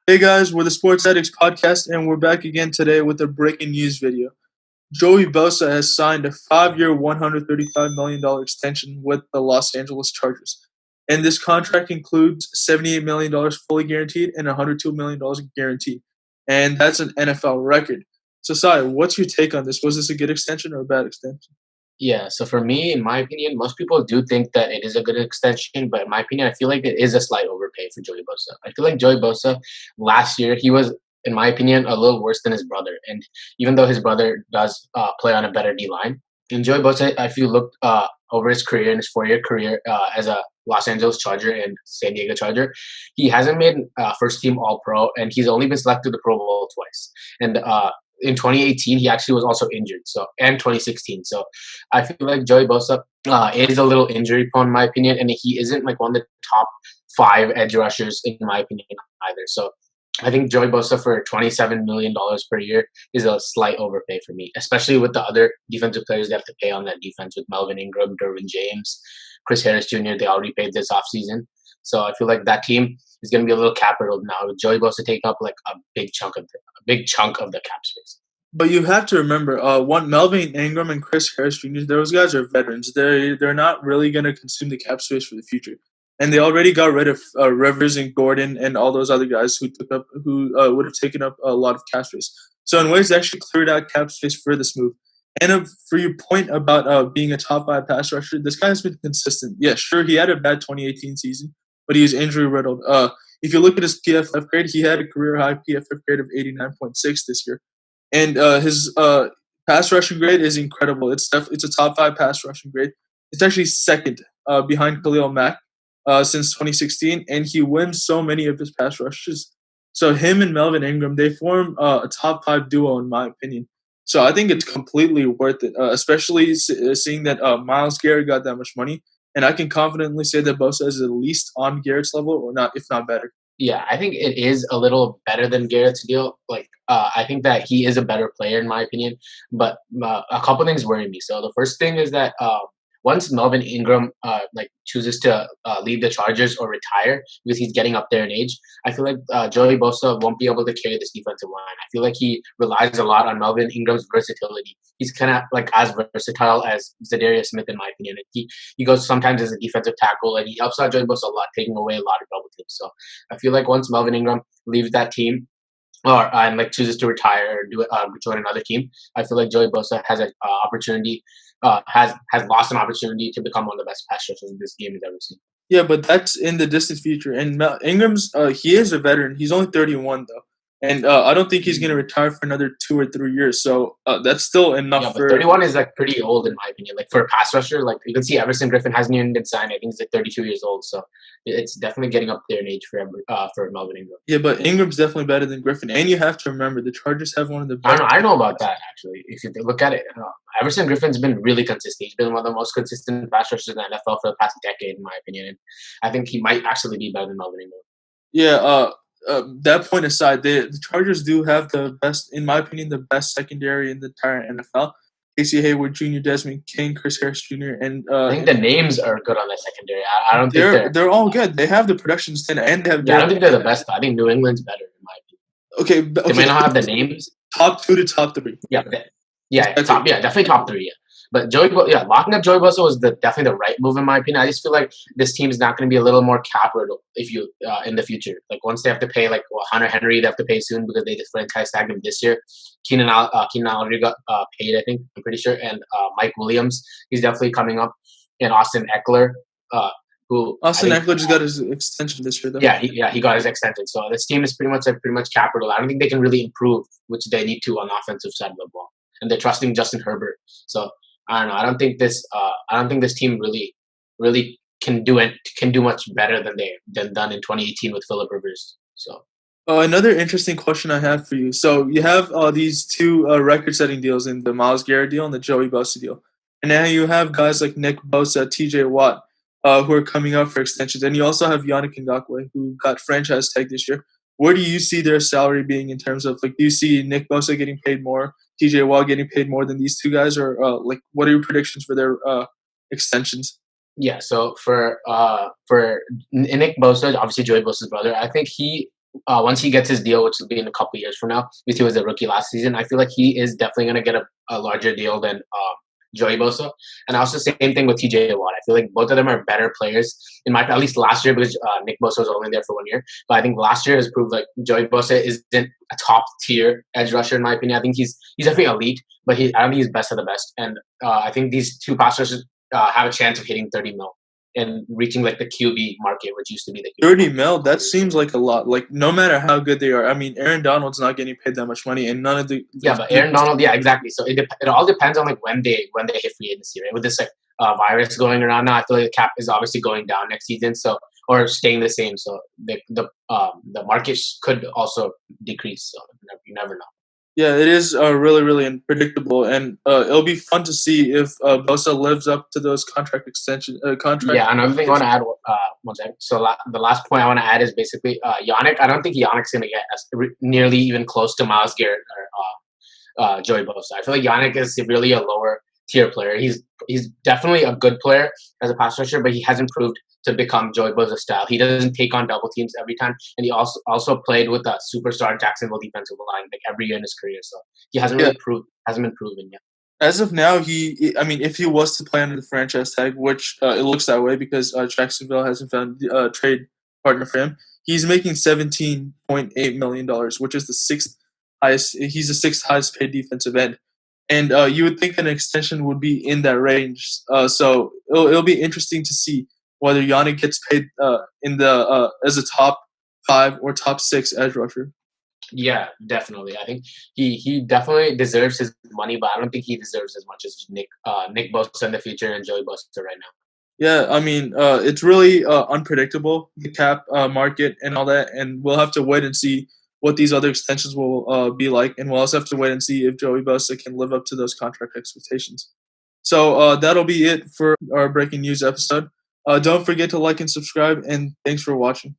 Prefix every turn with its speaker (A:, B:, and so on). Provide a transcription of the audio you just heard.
A: Hey guys, we're the Sports Addicts podcast, and we're back again today with a breaking news video. Joey Bosa has signed a 5-year, $135 million extension with the Los Angeles Chargers. And this contract includes $78 million fully guaranteed and $102 million guaranteed. And that's an NFL record. So, Sai, what's your take on this? Was this a good extension or a bad extension?
B: Yeah, so for me, in my opinion, most people do think that it is a good extension, but in my opinion, I feel like it is a slight overpay for Joey Bosa. I feel like Joey Bosa last year, he was, in my opinion, a little worse than his brother. And even though his brother does play on a better D line, and Joey Bosa, if you look over his career, in his 4-year career as a Los Angeles Charger and San Diego Charger, he hasn't made first team All Pro, and he's only been selected to the Pro Bowl twice. And in 2018, he actually was also injured. And 2016. So I feel like Joey Bosa is a little injury prone, in my opinion, and he isn't like one of the top 5 edge rushers, in my opinion, either. So I think Joey Bosa for $27 million per year is a slight overpay for me, especially with the other defensive players they have to pay on that defense with Melvin Ingram, Derwin James, Chris Harris Jr. They already paid this offseason. So I feel like that team is going to be a little cap-riddled now with Joey Bosa take up like a big chunk of the cap space.
A: But you have to remember, Melvin Ingram and Chris Harris Jr., those guys are veterans. They're not really going to consume the cap space for the future. And they already got rid of Rivers and Gordon and all those other guys who would have taken up a lot of cap space. So in ways, they actually cleared out cap space for this move. And for your point about being a top 5 pass rusher, this guy has been consistent. Yeah, sure, he had a bad 2018 season, but he was injury riddled. If you look at his PFF grade, he had a career high PFF grade of 89.6 this year. And his pass rushing grade is incredible. It's a top 5 pass rushing grade. It's actually second behind Khalil Mack since 2016, and he wins so many of his pass rushes. So him and Melvin Ingram, they form a top 5 duo, in my opinion. So I think it's completely worth it, especially seeing that Myles Garrett got that much money. And I can confidently say that Bosa is at least on Garrett's level, or not, if not better.
B: Yeah, I think it is a little better than Garrett's deal. I think that he is a better player, in my opinion. But a couple things worry me. So the first thing is that once Melvin Ingram chooses to leave the Chargers or retire because he's getting up there in age, I feel like Joey Bosa won't be able to carry this defensive line. I feel like he relies a lot on Melvin Ingram's versatility. He's kind of like as versatile as Zadarius Smith, in my opinion. He goes sometimes as a defensive tackle, and he helps out Joey Bosa a lot, taking away a lot of double teams. So I feel like once Melvin Ingram leaves that team, and chooses to retire or join another team, I feel like Joey Bosa has an opportunity. Has lost an opportunity to become one of the best pass rushers this game has ever seen.
A: Yeah, but that's in the distant future. And Ingram's he is a veteran. He's only 31 though, and I don't think he's going to retire for another 2 or 3 years. So that's still enough.
B: Yeah, but 31 is like pretty old, in my opinion. Like for a pass rusher, like you can see Everson Griffin hasn't even been signed. I think he's like 32 years old. So it's definitely getting up there in age for Melvin Ingram.
A: Yeah, but Ingram's definitely better than Griffin. And you have to remember, the Chargers have one of the best.
B: I know about that, actually. If you look at it, Everson Griffin's been really consistent. He's been one of the most consistent pass rushers in the NFL for the past decade, in my opinion. And I think he might actually be better than Melvin Ingram.
A: Yeah, that point aside, the Chargers do have the best, in my opinion, the best secondary in the entire NFL. Casey Hayward Jr., Desmond King, Chris Harris Jr., and
B: I think the names are good on that secondary. I don't think
A: they're all good. They have the production stand, and they have.
B: Yeah, I don't think they're the best. I think New England's better, in my
A: opinion. Okay,
B: they may not have the names.
A: Top 2 to top 3.
B: Definitely top 3. Yeah. But locking up Joey Bosa was definitely the right move, in my opinion. I just feel like this team is not going to be a little more cap riddled if you in the future. Like once they have to pay Hunter Henry, they have to pay soon because they just franchise tagged him this year. Keenan already got paid, I think. I'm pretty sure. And Mike Williams, he's definitely coming up. And Austin Eckler,
A: Eckler just got his extension this year, though.
B: Yeah, he got his extension. So this team is pretty much cap riddled. I don't think they can really improve, which they need to on the offensive side of the ball. And they're trusting Justin Herbert. So I don't know. I don't think this team really can do much better than done in 2018 with Phillip Rivers. So
A: another interesting question I have for you. So you have these 2 record-setting deals in the Myles Garrett deal and the Joey Bosa deal, and now you have guys like Nick Bosa, T.J. Watt, who are coming up for extensions, and you also have Yannick Ngakoue, who got franchise tag this year. Where do you see their salary being in terms of do you see Nick Bosa getting paid more, TJ Watt getting paid more than these 2 guys, or what are your predictions for their extensions?
B: Yeah, so for Nick Bosa, obviously Joey Bosa's brother, I think he once he gets his deal, which will be in a couple years from now, because he was a rookie last season, I feel like he is definitely going to get a larger deal than Joey Bosa. And also same thing with TJ Watt. I feel like both of them are better players in my at least last year, because Nick Bosa was only there for 1 year. But I think last year has proved like Joey Bosa isn't a top tier edge rusher in my opinion. I think he's definitely elite, but I don't think he's best of the best. And I think these two pass rushers have a chance of hitting 30 mil and reaching like the QB market, which used to be the QB
A: 30
B: market.
A: mil, that seems like a lot. Like, no matter how good they are. I mean, Aaron Donald's not getting paid that much money, and none of the
B: Yeah, but Aaron Donald, yeah, exactly. So it all depends on like when they hit free agency, right? With this like virus going around now, I feel like the cap is obviously going down next season, so or staying the same. So the market could also decrease. So you never know.
A: Yeah, it is really, really unpredictable, and it'll be fun to see if Bosa lives up to those contract extension contract.
B: Yeah, another thing I want to add, one second. So the last point I want to add is basically Yannick. I don't think Yannick's going to get nearly even close to Myles Garrett or Joey Bosa. I feel like Yannick is really a lower tier player. He's definitely a good player as a pass rusher, but he hasn't proved to become Joey Bosa style. He doesn't take on double teams every time, and he also played with a superstar Jacksonville defensive line like every year in his career. So he hasn't really hasn't been proven yet.
A: As of now, I mean, if he was to play under the franchise tag, which it looks that way because Jacksonville hasn't found a trade partner for him, he's making $17.8 million, which is the sixth highest. He's the sixth highest paid defensive end. And you would think an extension would be in that range. So it'll be interesting to see whether Yannick gets paid in the as a top 5 or top 6 edge rusher.
B: Yeah, definitely. I think he definitely deserves his money, but I don't think he deserves as much as Nick Bosa in the future and Joey Bosa right now.
A: Yeah, I mean, it's really unpredictable, the cap market and all that, and we'll have to wait and see what these other extensions will be like, and we'll also have to wait and see if Joey Bosa can live up to those contract expectations. So that'll be it for our breaking news episode. Don't forget to like and subscribe, and thanks for watching.